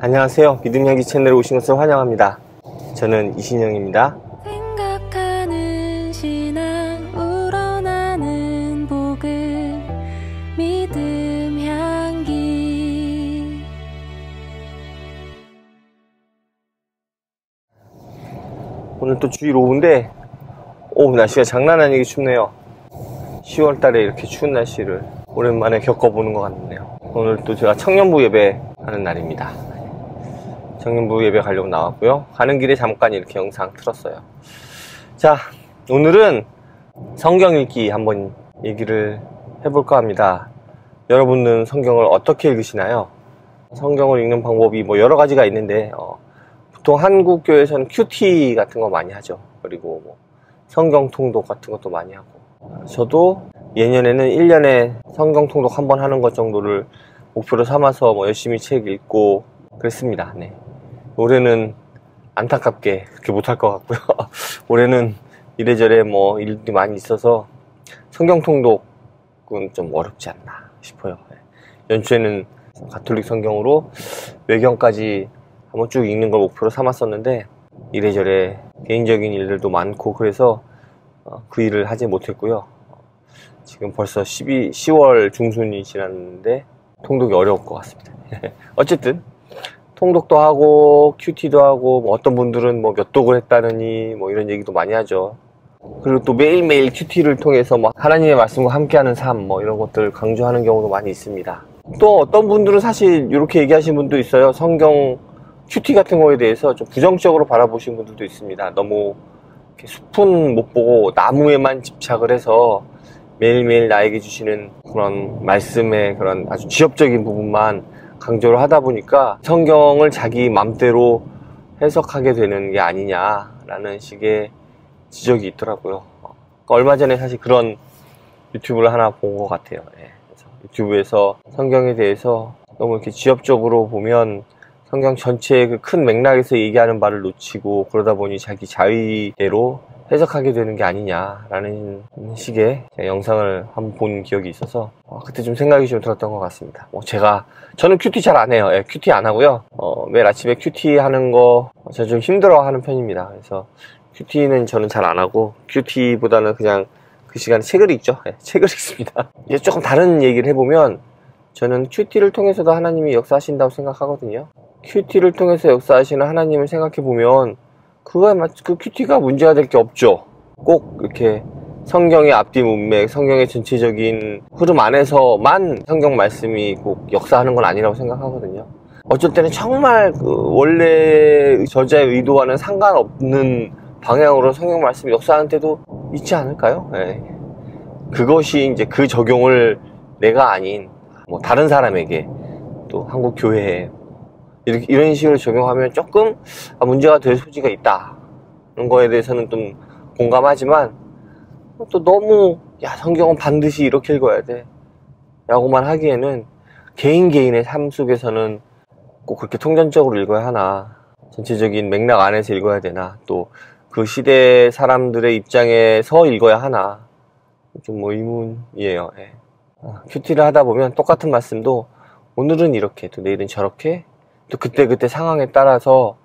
안녕하세요. 믿음이야기 채널에 오신 것을 환영합니다. 저는 이신영입니다. 생각하는 신앙 우러나는 복음 믿음향기. 오늘 또 주일 오후인데 날씨가 장난 아니게 춥네요. 10월달에 이렇게 추운 날씨를 오랜만에 겪어보는 것 같네요. 오늘 또 제가 청년부 예배 하는 날입니다. 청년부 예배 가려고 나왔고요. 가는 길에 잠깐 이렇게 영상 틀었어요. 자, 오늘은 성경 읽기 한번 얘기를 해볼까 합니다. 여러분은 성경을 어떻게 읽으시나요? 성경을 읽는 방법이 여러 가지가 있는데 보통 한국 교회에서는 큐티 같은 거 많이 하죠. 그리고 성경 통독 같은 것도 많이 하고, 저도 예년에는 1년에 성경 통독 한 번 하는 것 정도를 목표로 삼아서 열심히 책 읽고 그랬습니다. 네. 올해는 안타깝게 그렇게 못할 것 같고요. 올해는 이래저래 일이 많이 있어서 성경 통독은 좀 어렵지 않나 싶어요. 연초에는 가톨릭 성경으로 외경까지 한번 쭉 읽는 걸 목표로 삼았었는데 이래저래 개인적인 일들도 많고 그래서 그 일을 하지 못했고요. 지금 벌써 10월 중순이 지났는데 통독이 어려울 것 같습니다. 어쨌든 통독도 하고 큐티도 하고 어떤 분들은 몇 독을 했다느니 이런 얘기도 많이 하죠. 그리고 또 매일매일 큐티를 통해서 하나님의 말씀과 함께하는 삶 이런 것들 강조하는 경우도 많이 있습니다. 또 어떤 분들은 사실 이렇게 얘기하시는 분도 있어요. 성경 큐티 같은 거에 대해서 좀 부정적으로 바라보시는 분들도 있습니다. 너무 숲은 못 보고 나무에만 집착을 해서 매일매일 나에게 주시는 그런 말씀의 그런 아주 지엽적인 부분만 강조를 하다 보니까 성경을 자기 맘대로 해석하게 되는 게 아니냐라는 식의 지적이 있더라고요. 얼마 전에 사실 그런 유튜브를 하나 본 것 같아요. 그래서 유튜브에서 성경에 대해서 너무 이렇게 지엽적으로 보면 성경 전체의 그 큰 맥락에서 얘기하는 바를 놓치고 그러다 보니 자기 자의대로 해석하게 되는 게 아니냐라는 식의 영상을 한번 본 기억이 있어서 그때 좀 생각이 좀 들었던 것 같습니다. 저는 큐티 잘 안 해요. 큐티 안 하고요. 매일 아침에 큐티 하는 거 저 좀 힘들어 하는 편입니다. 그래서 큐티는 저는 잘 안 하고 큐티보다는 그냥 그 시간에 책을 읽죠. 책을 읽습니다. 이제 조금 다른 얘기를 해보면 저는 큐티를 통해서도 하나님이 역사하신다고 생각하거든요. 큐티를 통해서 역사하시는 하나님을 생각해보면 그 큐티가 문제가 될 게 없죠. 꼭 이렇게 성경의 앞뒤 문맥, 성경의 전체적인 흐름 안에서만 성경 말씀이 꼭 역사하는 건 아니라고 생각하거든요. 어쩔 때는 정말 원래 저자의 의도와는 상관없는 방향으로 성경 말씀이 역사하는 때도 있지 않을까요? 네. 그것이 이제 그 적용을 내가 아닌 다른 사람에게 또 한국 교회에 이런 식으로 적용하면 조금 문제가 될 소지가 있다. 그런 거에 대해서는 좀 공감하지만 또 너무 성경은 반드시 이렇게 읽어야 돼 라고만 하기에는 개인의 삶 속에서는 꼭 그렇게 통전적으로 읽어야 하나, 전체적인 맥락 안에서 읽어야 되나, 또 그 시대 사람들의 입장에서 읽어야 하나 좀 의문이에요. 큐티를 하다 보면 똑같은 말씀도 오늘은 이렇게 또 내일은 저렇게 또 그때 상황에 따라서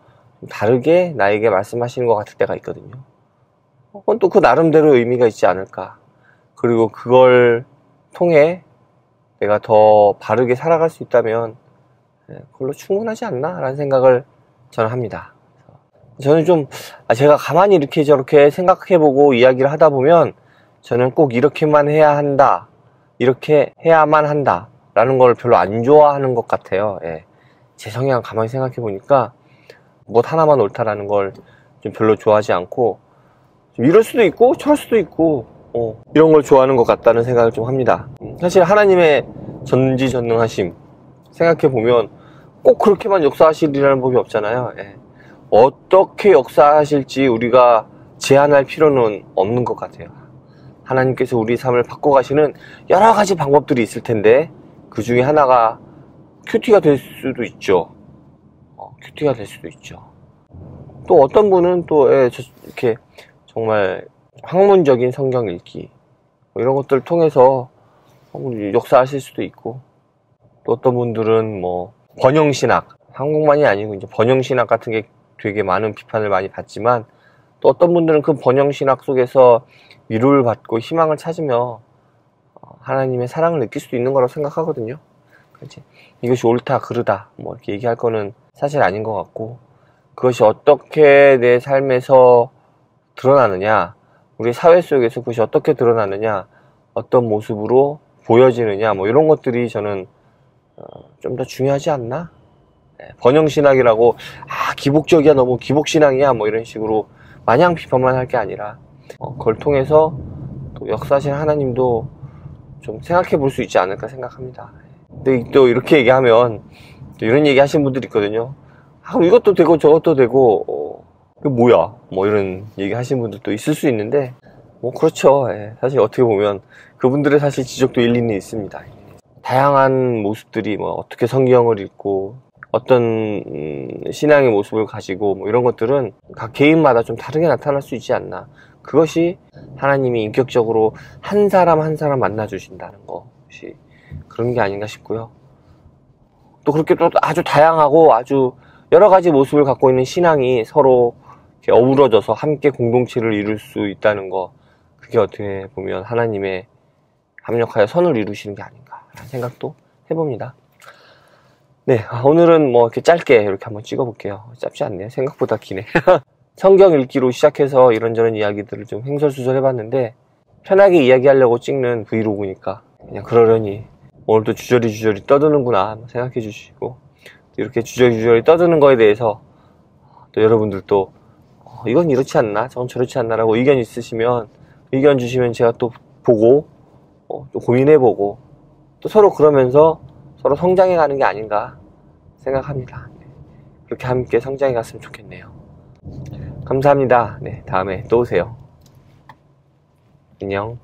다르게 나에게 말씀하시는 것 같을 때가 있거든요. 그건 또 그 나름대로 의미가 있지 않을까. 그리고 그걸 통해 내가 더 바르게 살아갈 수 있다면 그걸로 충분하지 않나 라는 생각을 저는 합니다. 저는 좀 제가 가만히 이렇게 저렇게 생각해보고 이야기를 하다 보면 저는 꼭 이렇게만 해야 한다, 이렇게 해야만 한다 라는 걸 별로 안 좋아하는 것 같아요. 제 성향 가만히 생각해 보니까 하나만 옳다라는 걸 좀 별로 좋아하지 않고 좀 이럴 수도 있고 저럴 수도 있고 이런 걸 좋아하는 것 같다는 생각을 좀 합니다. 사실 하나님의 전지전능하심 생각해 보면 꼭 그렇게만 역사하시리라는 법이 없잖아요. 어떻게 역사하실지 우리가 제한할 필요는 없는 것 같아요. 하나님께서 우리 삶을 바꿔가시는 여러 가지 방법들이 있을 텐데 그 중에 하나가 큐티가 될 수도 있죠. 큐티가 될 수도 있죠. 또 어떤 분은 또 이렇게 정말 학문적인 성경 읽기 이런 것들을 통해서 역사하실 수도 있고, 또 어떤 분들은 번영신학, 한국만이 아니고 이제 번영신학 같은 게 되게 많은 비판을 많이 받지만, 또 어떤 분들은 그 번영신학 속에서 위로를 받고 희망을 찾으며 하나님의 사랑을 느낄 수도 있는 거라고 생각하거든요. 그렇지? 이것이 옳다 그르다 뭐 이렇게 얘기할 거는 사실 아닌 것 같고, 그것이 어떻게 내 삶에서 드러나느냐, 우리 사회 속에서 그것이 어떻게 드러나느냐, 어떤 모습으로 보여지느냐, 뭐 이런 것들이 저는 좀 더 중요하지 않나? 번영신학이라고 기복적이야, 너무 기복신앙이야 뭐 이런 식으로 마냥 비판만 할 게 아니라 그걸 통해서 또 역사하신 하나님도 좀 생각해 볼 수 있지 않을까 생각합니다. 근데 또 이렇게 얘기하면 또 이런 얘기 하시는 분들이 있거든요. 이것도 되고 저것도 되고 이거 뭐야 뭐 이런 얘기 하시는 분들도 있을 수 있는데, 뭐 그렇죠. 사실 어떻게 보면 그분들의 사실 지적도 일리는 있습니다. 다양한 모습들이 뭐 어떻게 성경을 읽고 어떤 신앙의 모습을 가지고 뭐 이런 것들은 각 개인마다 좀 다르게 나타날 수 있지 않나. 그것이 하나님이 인격적으로 한 사람 한 사람 만나주신다는 것이 그런 게 아닌가 싶고요. 또 그렇게 또 아주 다양하고 아주 여러 가지 모습을 갖고 있는 신앙이 서로 이렇게 어우러져서 함께 공동체를 이룰 수 있다는 거, 그게 어떻게 보면 하나님의 합력하여 선을 이루시는 게 아닌가 라는 생각도 해봅니다. 네, 오늘은 뭐 이렇게 짧게 이렇게 한번 찍어볼게요. 짧지 않네요. 생각보다 기네. 성경 읽기로 시작해서 이런저런 이야기들을 좀 횡설수설 해봤는데, 편하게 이야기하려고 찍는 브이로그니까 그냥 그러려니 오늘도 주저리 떠드는구나 생각해 주시고, 이렇게 주저리 떠드는 거에 대해서 또 여러분들도 이건 이렇지 않나 저건 저렇지 않나 라고 의견 있으시면 의견 주시면 제가 또 보고 또 고민해보고 또 서로 그러면서 서로 성장해 가는 게 아닌가 생각합니다. 그렇게 함께 성장해 갔으면 좋겠네요. 감사합니다. 네, 다음에 또 오세요. 안녕.